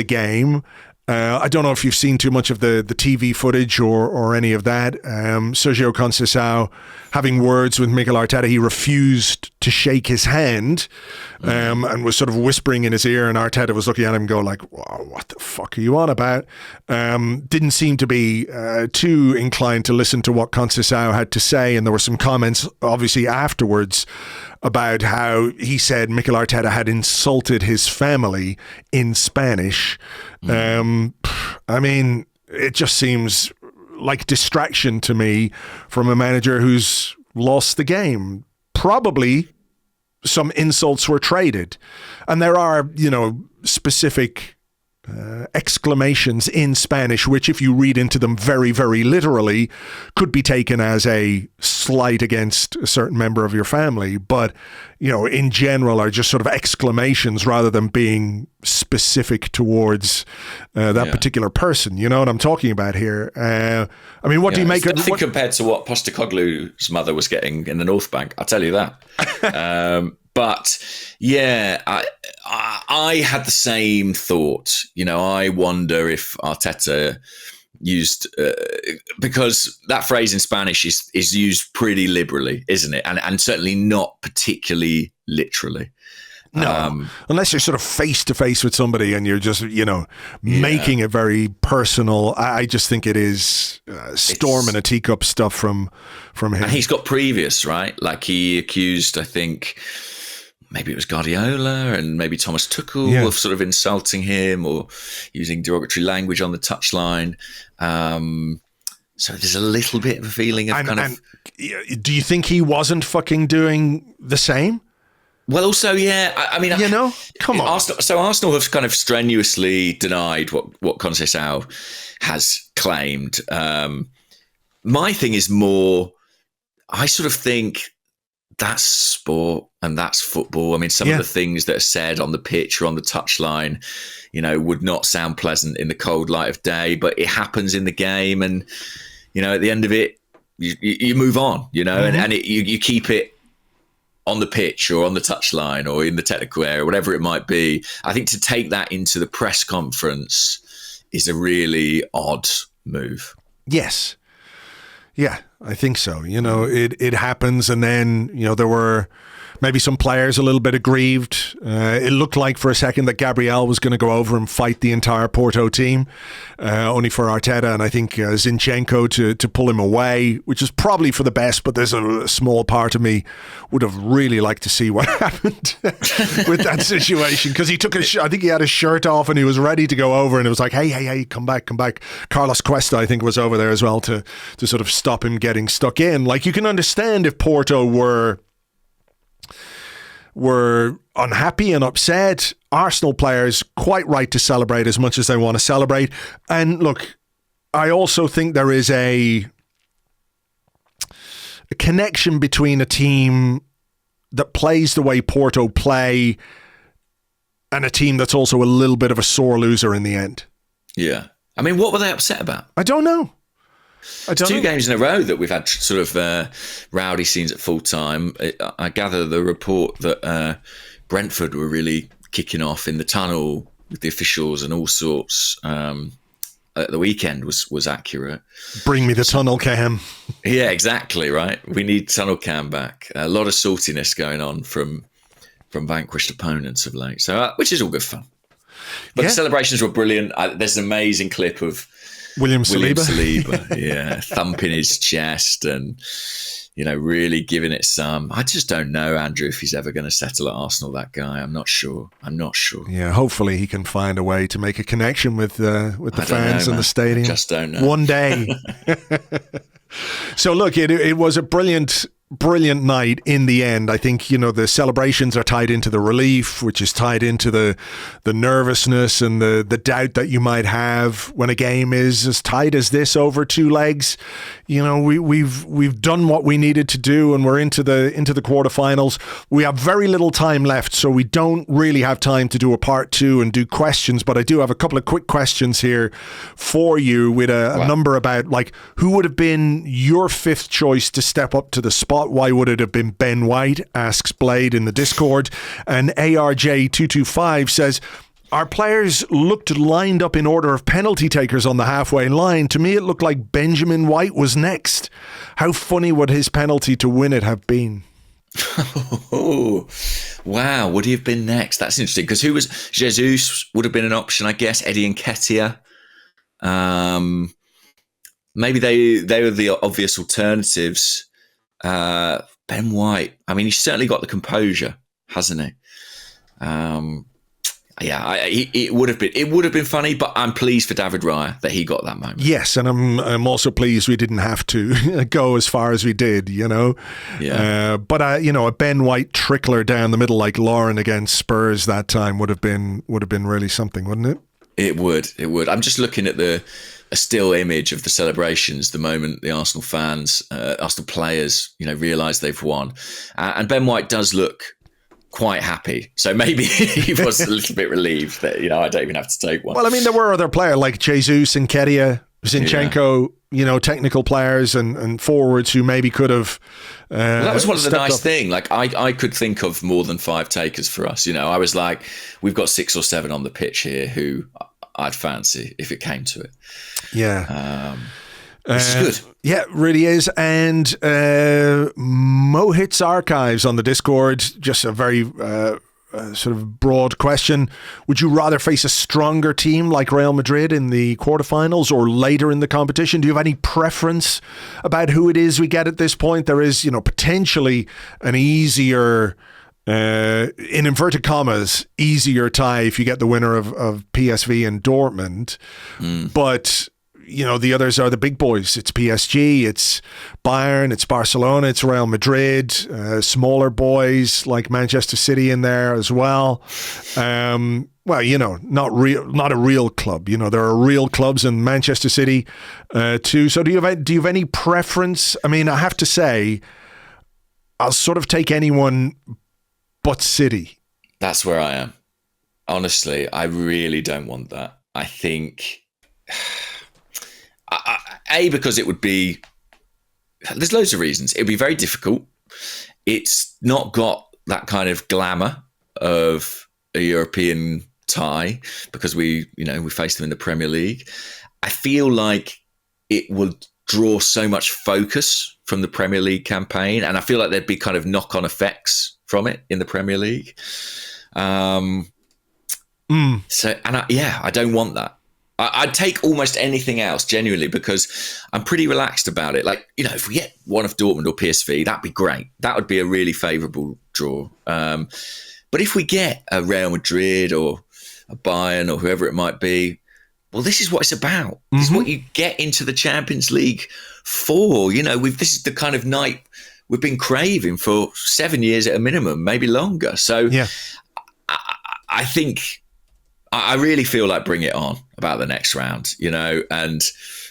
game. I don't know if you've seen too much of the TV footage or any of that. Sergio Conceicao having words with Mikel Arteta. He refused to shake his hand and was sort of whispering in his ear, and Arteta was looking at him and go like, what the fuck are you on about? Didn't seem to be too inclined to listen to what Conceicao had to say, and there were some comments obviously afterwards about how he said Mikel Arteta had insulted his family in Spanish. I mean, it just seems like distraction to me from a manager who's lost the game. Probably some insults were traded. And there are, specific exclamations in Spanish, which if you read into them very, very literally, could be taken as a slight against a certain member of your family. But, in general are just sort of exclamations rather than being specific towards that particular person. You know what I'm talking about here? I mean, what do you make of it? Compared to what Postecoglou's mother was getting in the North Bank, I'll tell you that. But yeah, I had the same thought. I wonder if Arteta used because that phrase in Spanish is used pretty liberally, isn't it? And certainly not particularly literally. No, unless you're sort of face to face with somebody and you're just, making it very personal. I just think it is storm in a teacup stuff from him. And he's got previous, right? Like he accused, I think, maybe it was Guardiola and maybe Thomas Tuchel of sort of insulting him or using derogatory language on the touchline. So there's a little bit of a feeling of do you think he wasn't fucking doing the same? Well, also, I mean, come on. Arsenal have kind of strenuously denied what Conceicao has claimed. My thing is more, I sort of think that's sport and that's football. I mean, some of the things that are said on the pitch or on the touchline, would not sound pleasant in the cold light of day, but it happens in the game. And, at the end of it, you move on, and you keep it on the pitch or on the touchline or in the technical area, whatever it might be. I think to take that into the press conference is a really odd move. Yes. Yeah, I think so. It happens, and then, there were maybe some players a little bit aggrieved. It looked like for a second that Gabriel was going to go over and fight the entire Porto team, only for Arteta and I think Zinchenko to pull him away, which is probably for the best, but there's a small part of me would have really liked to see what happened with that situation, because he took I think he had his shirt off and he was ready to go over, and it was like, hey, come back. Carlos Cuesta, I think, was over there as well to sort of stop him getting stuck in. Like, you can understand if Porto were unhappy and upset. Arsenal players quite right to celebrate as much as they want to celebrate. And look, I also think there is a connection between a team that plays the way Porto play and a team that's also a little bit of a sore loser in the end. Yeah. I mean, what were they upset about? I don't know. Two games in a row that we've had sort of rowdy scenes at full time. I gather the report that Brentford were really kicking off in the tunnel with the officials and all sorts at the weekend was accurate. Bring me the tunnel cam. Yeah, exactly, right. We need tunnel cam back. A lot of saltiness going on from vanquished opponents of late, so which is all good fun. But the celebrations were brilliant. There's an amazing clip of William Saliba, yeah, thumping his chest and, really giving it some. I just don't know, Andrew, if he's ever going to settle at Arsenal, that guy. I'm not sure. Yeah, hopefully he can find a way to make a connection with the fans in the stadium. I just don't know. One day. So look, it was a brilliant night in the end. I think, the celebrations are tied into the relief, which is tied into the nervousness and the doubt that you might have when a game is as tight as this over two legs. We've done what we needed to do, and we're into the quarterfinals. We have very little time left, so we don't really have time to do a part two and do questions, but I do have a couple of quick questions here for you with a number about, like, who would have been your fifth choice to step up to the spot? Why would it have been Ben White? Asks Blade in the Discord. And ARJ225 says, our players looked lined up in order of penalty takers on the halfway line. To me, it looked like Benjamin White was next. How funny would his penalty to win it have been? Oh, wow. Would he have been next? That's interesting, because who was Jesus would have been an option, I guess. Eddie Nketiah. Maybe they were the obvious alternatives. Ben White. I mean, he's certainly got the composure, hasn't he? It would have been funny, but I'm pleased for David Raya that he got that moment. Yes, and I'm also pleased we didn't have to go as far as we did, Yeah. But a Ben White trickler down the middle like Lauren against Spurs that time would have been really something, wouldn't it? It would. I'm just looking at a still image of the celebrations the moment the Arsenal fans, Arsenal players, realise they've won. And Ben White does look quite happy. So maybe he was a little bit relieved that, I don't even have to take one. Well, I mean, there were other players like Jesus and Nketiah, Zinchenko, technical players and forwards who maybe could have. Well, that was one of the nice things. Like, I could think of more than 5 takers for us. I was like, we've got 6 or 7 on the pitch here who I'd fancy if it came to it. Yeah. This is good. Yeah, it really is. And Mohit's Archives on the Discord, just a very sort of broad question. Would you rather face a stronger team like Real Madrid in the quarterfinals or later in the competition? Do you have any preference about who it is we get at this point? There is, potentially an easier, in inverted commas, easier tie if you get the winner of PSV and Dortmund. But the others are the big boys. It's PSG, it's Bayern, it's Barcelona, it's Real Madrid, smaller boys like Manchester City in there as well. Not a real club. There are real clubs in Manchester City too. So do you have any preference? I mean, I have to say, I'll sort of take anyone but City. That's where I am. Honestly, I really don't want that. I think... because it would be... There's loads of reasons. It would be very difficult. it's not got that kind of glamour of a European tie because we faced them in the Premier League. I feel like it will draw so much focus from the Premier League campaign, and I feel like there'd be kind of knock-on effects from it in the Premier League. I don't want that. I'd take almost anything else, genuinely, because I'm pretty relaxed about it. Like, if we get one of Dortmund or PSV, that'd be great. That would be a really favourable draw. But if we get a Real Madrid or a Bayern or whoever it might be, well, this is what it's about. This is what you get into the Champions League for. This is the kind of night we've been craving for 7 years at a minimum, maybe longer. So I think I really feel like bring it on about the next round, and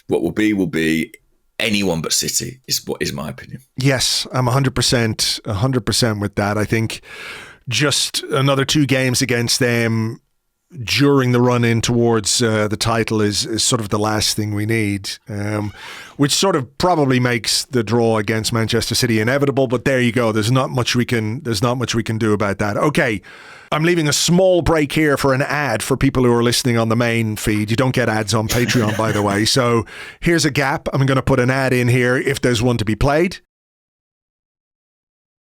what will be anyone but City is my opinion. Yes, I'm 100% with that. I think just another 2 games against them during the run-in towards the title is sort of the last thing we need, which sort of probably makes the draw against Manchester City inevitable. But there you go. There's not much we can do about that. Okay, I'm leaving a small break here for an ad for people who are listening on the main feed. You don't get ads on Patreon, by the way. So here's a gap. I'm going to put an ad in here if there's one to be played.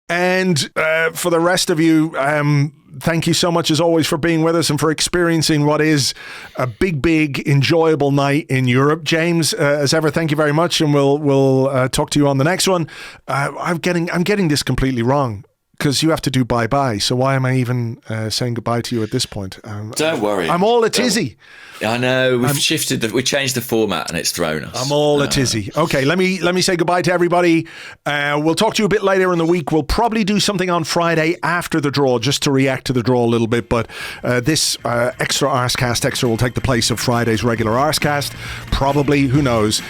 And for the rest of you, thank you so much as always for being with us and for experiencing what is a big, enjoyable night in Europe. James, as ever, thank you very much, and we'll talk to you on the next one. I'm getting this completely wrong because you have to do bye-bye. So why am I even saying goodbye to you at this point? Don't worry. I'm all a tizzy. I know. We changed the format and it's thrown us. I'm all a tizzy. Okay, let me say goodbye to everybody. We'll talk to you a bit later in the week. We'll probably do something on Friday after the draw just to react to the draw a little bit. But this extra Arsecast Extra will take the place of Friday's regular Arsecast. Probably, who knows.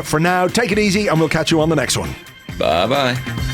For now, take it easy and we'll catch you on the next one. Bye-bye.